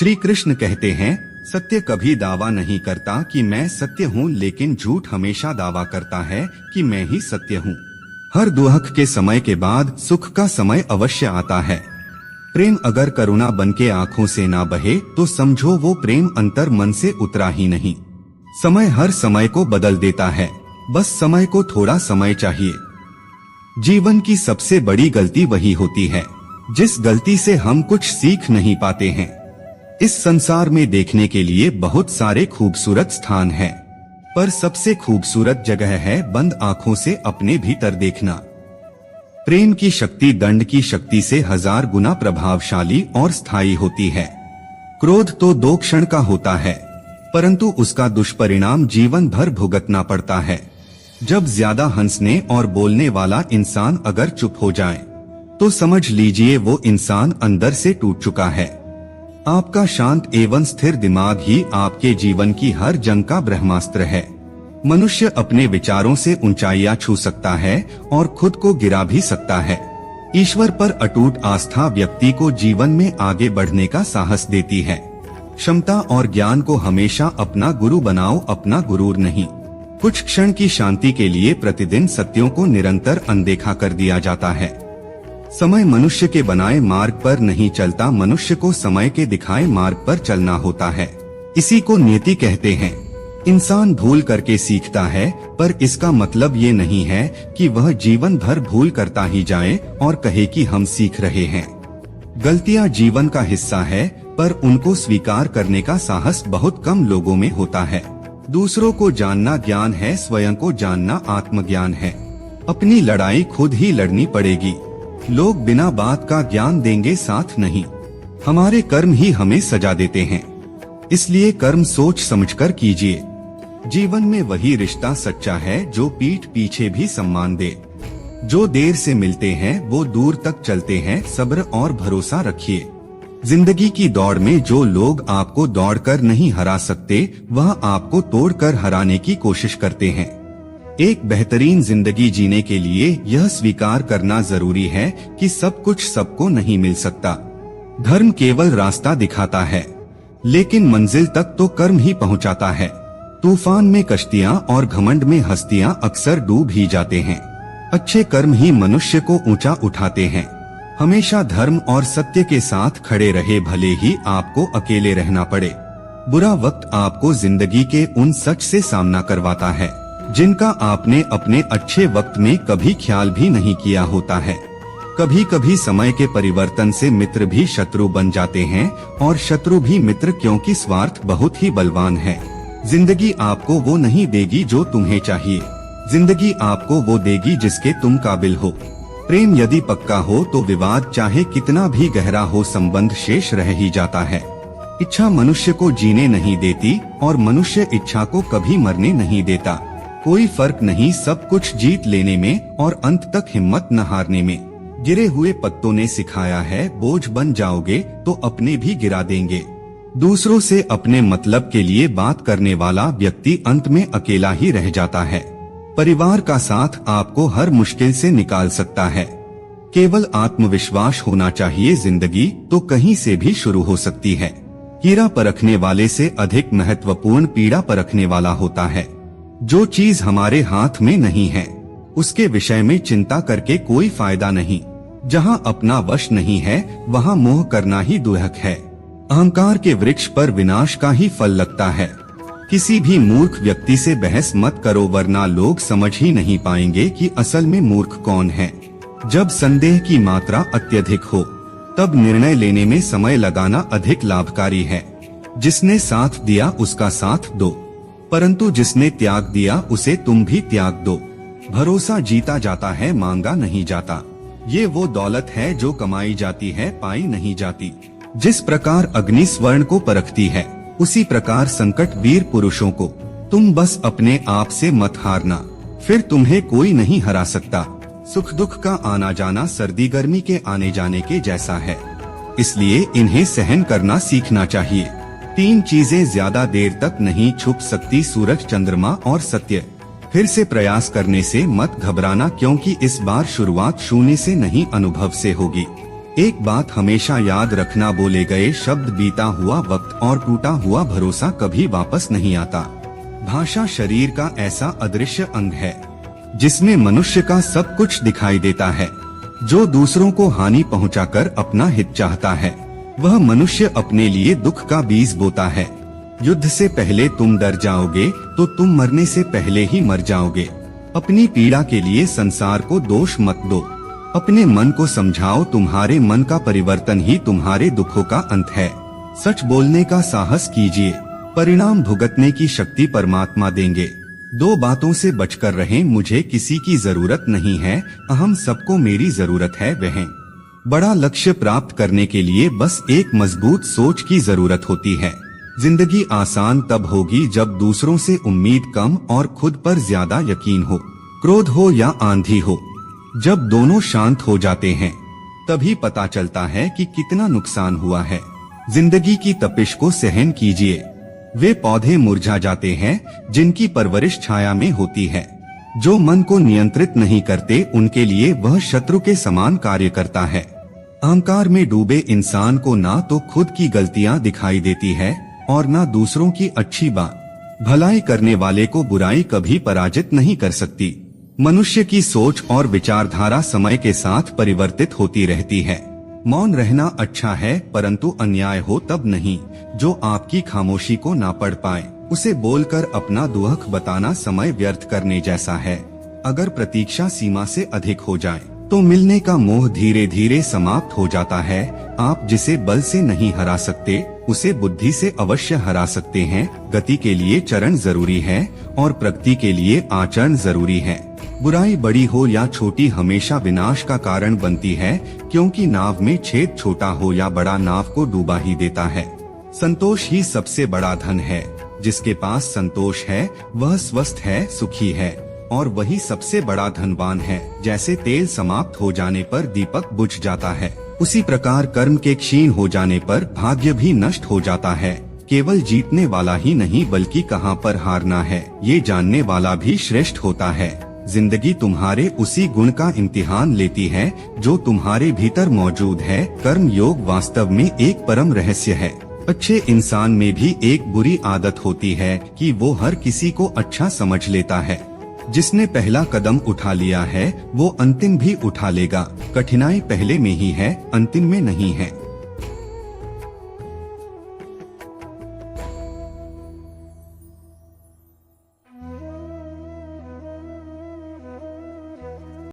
श्री कृष्ण कहते हैं, सत्य कभी दावा नहीं करता कि मैं सत्य हूँ, लेकिन झूठ हमेशा दावा करता है कि मैं ही सत्य हूँ। हर दुख के समय के बाद सुख का समय अवश्य आता है। प्रेम अगर करुणा बनके आंखों से ना बहे तो समझो वो प्रेम अंतर मन से उतरा ही नहीं। समय हर समय को बदल देता है, बस समय को थोड़ा समय चाहिए। जीवन की सबसे बड़ी गलती वही होती है जिस गलती से हम कुछ सीख नहीं पाते हैं। इस संसार में देखने के लिए बहुत सारे खूबसूरत स्थान हैं, पर सबसे खूबसूरत जगह है बंद आंखों से अपने भीतर देखना। प्रेम की शक्ति दंड की शक्ति से 1000 गुना प्रभावशाली और स्थायी होती है। क्रोध तो 2 क्षण का होता है, परंतु उसका दुष्परिणाम जीवन भर भुगतना पड़ता है। जब ज्यादा हंसने और बोलने वाला इंसान अगर चुप हो जाए तो समझ लीजिए वो इंसान अंदर से टूट चुका है। आपका शांत एवं स्थिर दिमाग ही आपके जीवन की हर जंग का ब्रह्मास्त्र है। मनुष्य अपने विचारों से ऊंचाइयां छू सकता है और खुद को गिरा भी सकता है। ईश्वर पर अटूट आस्था व्यक्ति को जीवन में आगे बढ़ने का साहस देती है। क्षमता और ज्ञान को हमेशा अपना गुरु बनाओ, अपना गुरूर नहीं। कुछ क्षण की शांति के लिए प्रतिदिन सत्यों को निरंतर अनदेखा कर दिया जाता है। समय मनुष्य के बनाए मार्ग पर नहीं चलता, मनुष्य को समय के दिखाए मार्ग पर चलना होता है। इसी को नियति कहते हैं। इंसान भूल करके सीखता है, पर इसका मतलब ये नहीं है कि वह जीवन भर भूल करता ही जाए और कहे कि हम सीख रहे हैं। गलतियां जीवन का हिस्सा है, पर उनको स्वीकार करने का साहस बहुत कम लोगों में होता है। दूसरों को जानना ज्ञान है, स्वयं को जानना आत्मज्ञान है। अपनी लड़ाई खुद ही लड़नी पड़ेगी। लोग बिना बात का ज्ञान देंगे, साथ नहीं। हमारे कर्म ही हमें सजा देते हैं, इसलिए कर्म सोच समझकर कीजिए। जीवन में वही रिश्ता सच्चा है जो पीठ पीछे भी सम्मान दे। जो देर से मिलते हैं वो दूर तक चलते हैं, सब्र और भरोसा रखिए। जिंदगी की दौड़ में जो लोग आपको दौड़कर नहीं हरा सकते, वह आपको तोड़कर हराने की कोशिश करते हैं। एक बेहतरीन जिंदगी जीने के लिए यह स्वीकार करना जरूरी है कि सब कुछ सबको नहीं मिल सकता। धर्म केवल रास्ता दिखाता है, लेकिन मंजिल तक तो कर्म ही पहुंचाता है। तूफान में कश्तियां और घमंड में हस्तियां अक्सर डूब ही जाते हैं। अच्छे कर्म ही मनुष्य को ऊंचा उठाते हैं। हमेशा धर्म और सत्य के साथ खड़े रहे, भले ही आपको अकेले रहना पड़े। बुरा वक्त आपको जिंदगी के उन सच से सामना करवाता है जिनका आपने अपने अच्छे वक्त में कभी ख्याल भी नहीं किया होता है। कभी कभी समय के परिवर्तन से मित्र भी शत्रु बन जाते हैं और शत्रु भी मित्र, क्योंकि स्वार्थ बहुत ही बलवान है। जिंदगी आपको वो नहीं देगी जो तुम्हें चाहिए, जिंदगी आपको वो देगी जिसके तुम काबिल हो। प्रेम यदि पक्का हो तो विवाद चाहे कितना भी गहरा हो, संबंध शेष रह ही जाता है। इच्छा मनुष्य को जीने नहीं देती और मनुष्य इच्छा को कभी मरने नहीं देता। कोई फर्क नहीं सब कुछ जीत लेने में और अंत तक हिम्मत न हारने में। गिरे हुए पत्तों ने सिखाया है, बोझ बन जाओगे तो अपने भी गिरा देंगे। दूसरों से अपने मतलब के लिए बात करने वाला व्यक्ति अंत में अकेला ही रह जाता है। परिवार का साथ आपको हर मुश्किल से निकाल सकता है। केवल आत्मविश्वास होना चाहिए, जिंदगी तो कहीं से भी शुरू हो सकती है। हीरा परखने वाले से अधिक महत्वपूर्ण पीड़ा परखने वाला होता है। जो चीज हमारे हाथ में नहीं है उसके विषय में चिंता करके कोई फायदा नहीं। जहां अपना वश नहीं है वहां मोह करना ही दुहक है। अहंकार के वृक्ष पर विनाश का ही फल लगता है। किसी भी मूर्ख व्यक्ति से बहस मत करो, वरना लोग समझ ही नहीं पाएंगे कि असल में मूर्ख कौन है। जब संदेह की मात्रा अत्यधिक हो तब निर्णय लेने में समय लगाना अधिक लाभकारी है। जिसने साथ दिया उसका साथ दो, परंतु जिसने त्याग दिया उसे तुम भी त्याग दो। भरोसा जीता जाता है, मांगा नहीं जाता। ये वो दौलत है जो कमाई जाती है, पाई नहीं जाती। जिस प्रकार अग्नि स्वर्ण को परखती है, उसी प्रकार संकट वीर पुरुषों को। तुम बस अपने आप से मत हारना, फिर तुम्हें कोई नहीं हरा सकता। सुख दुख का आना जाना सर्दी गर्मी के आने जाने के जैसा है, इसलिए इन्हें सहन करना सीखना चाहिए। 3 चीजें ज्यादा देर तक नहीं छुप सकती, सूरज, चंद्रमा और सत्य। फिर से प्रयास करने से मत घबराना, क्योंकि इस बार शुरुआत शून्य से नहीं अनुभव से होगी। एक बात हमेशा याद रखना, बोले गए शब्द, बीता हुआ वक्त और टूटा हुआ भरोसा कभी वापस नहीं आता। भाषा शरीर का ऐसा अदृश्य अंग है जिसमें मनुष्य का सब कुछ दिखाई देता है। जो दूसरों को हानि पहुंचाकर अपना हित चाहता है, वह मनुष्य अपने लिए दुख का बीज बोता है। युद्ध से पहले तुम डर जाओगे तो तुम मरने से पहले ही मर जाओगे। अपनी पीड़ा के लिए संसार को दोष मत दो। अपने मन को समझाओ, तुम्हारे मन का परिवर्तन ही तुम्हारे दुखों का अंत है। सच बोलने का साहस कीजिए, परिणाम भुगतने की शक्ति परमात्मा देंगे। दो बातों से बचकर रहें, मुझे किसी की जरूरत नहीं है, अहम सबको मेरी जरूरत है। वह बड़ा लक्ष्य प्राप्त करने के लिए बस एक मजबूत सोच की जरूरत होती है। जिंदगी आसान तब होगी जब दूसरों से उम्मीद कम और खुद पर ज्यादा यकीन हो। क्रोध हो या आंधी हो, जब दोनों शांत हो जाते हैं तभी पता चलता है कि कितना नुकसान हुआ है। जिंदगी की तपिश को सहन कीजिए। वे पौधे मुरझा जाते हैं जिनकी परवरिश छाया में होती है। जो मन को नियंत्रित नहीं करते, उनके लिए वह शत्रु के समान कार्य करता है। अहंकार में डूबे इंसान को ना तो खुद की गलतियां दिखाई देती है और ना दूसरों की अच्छी बात। भलाई करने वाले को बुराई कभी पराजित नहीं कर सकती। मनुष्य की सोच और विचारधारा समय के साथ परिवर्तित होती रहती है। मौन रहना अच्छा है, परंतु अन्याय हो तब नहीं। जो आपकी खामोशी को ना पढ़ पाए, उसे बोलकर अपना दुख बताना समय व्यर्थ करने जैसा है। अगर प्रतीक्षा सीमा से अधिक हो जाए तो मिलने का मोह धीरे धीरे समाप्त हो जाता है। आप जिसे बल से नहीं हरा सकते, उसे बुद्धि से अवश्य हरा सकते हैं। गति के लिए चरण जरूरी है और प्रगति के लिए आचरण जरूरी है। बुराई बड़ी हो या छोटी हमेशा विनाश का कारण बनती है, क्योंकि नाव में छेद छोटा हो या बड़ा नाव को डूबा ही देता है। संतोष ही सबसे बड़ा धन है। जिसके पास संतोष है वह स्वस्थ है, सुखी है और वही सबसे बड़ा धनवान है। जैसे तेल समाप्त हो जाने पर दीपक बुझ जाता है, उसी प्रकार कर्म के क्षीण हो जाने पर भाग्य भी नष्ट हो जाता है। केवल जीतने वाला ही नहीं बल्कि कहाँ पर हारना है, ये जानने वाला भी श्रेष्ठ होता है। जिंदगी तुम्हारे उसी गुण का इम्तिहान लेती है जो तुम्हारे भीतर मौजूद है। कर्म योग वास्तव में एक परम रहस्य है। अच्छे इंसान में भी एक बुरी आदत होती है कि वो हर किसी को अच्छा समझ लेता है। जिसने पहला कदम उठा लिया है वो अंतिम भी उठा लेगा। कठिनाई पहले में ही है, अंतिम में नहीं है।